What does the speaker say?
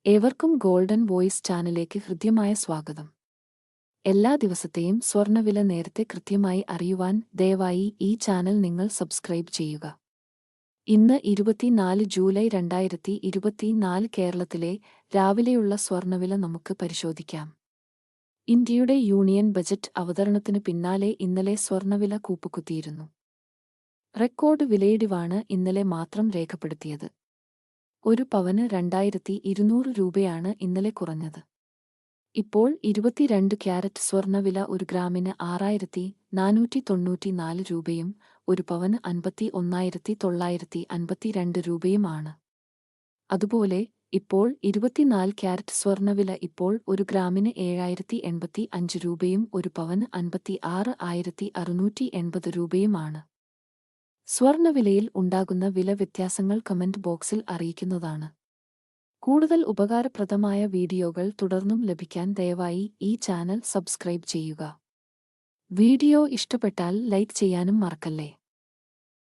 ഏവർക്കും golden voice ചാനലിലേക്ക് ഹൃദ്യമായ സ്വാഗതം. എല്ലാ ദിവസത്തെയും സ്വർണ്ണവില നേരത്തെ കൃത്യമായി അറിയുവാൻ ദയവായി ഈ ചാനൽ നിങ്ങൾ സബ്സ്ക്രൈബ് ചെയ്യുക. ഇന്ന് 24 ജൂലൈ 2024 കേരളത്തിലെ രാവിലെയുള്ള സ്വർണ്ണവില നമുക്ക് പരിശോധിക്കാം. ഇന്ത്യയുടെ യൂണിയൻ ബജറ്റ് അവതരണത്തിനു പിന്നാലെ ഇന്നലെ സ്വർണ്ണവില കൂപ്പുകുത്തിയിരുന്നു. റെക്കോർഡ് വിലയിടിവാണ് ഇന്നലെ മാത്രം രേഖപ്പെടുത്തിയത്. ഒരു പവന് 2200 രൂപയാണ് ഇന്നലെ കുറഞ്ഞത്. ഇപ്പോൾ 22 ക്യാരറ്റ് സ്വർണ്ണവില ഒരു ഗ്രാമിന് 6494 രൂപയും ഒരു പവന് 51,952 രൂപയുമാണ്. അതുപോലെ ഇപ്പോൾ 24 ക്യാരറ്റ് സ്വർണ്ണവില ഇപ്പോൾ ഒരു ഗ്രാമിന് 7085 രൂപയും ഒരു പവന് 56,680 രൂപയുമാണ്. സ്വർണ്ണവിലയിൽ ഉണ്ടാകുന്ന വില വ്യത്യാസങ്ങൾ കമന്റ് ബോക്സിൽ അറിയിക്കുന്നതാണ്. കൂടുതൽ ഉപകാരപ്രദമായ വീഡിയോകൾ തുടർന്നും ലഭിക്കാൻ ദയവായി ഈ ചാനൽ സബ്സ്ക്രൈബ് ചെയ്യുക. വീഡിയോ ഇഷ്ടപ്പെട്ടാൽ ലൈക്ക് ചെയ്യാനും മറക്കല്ലേ.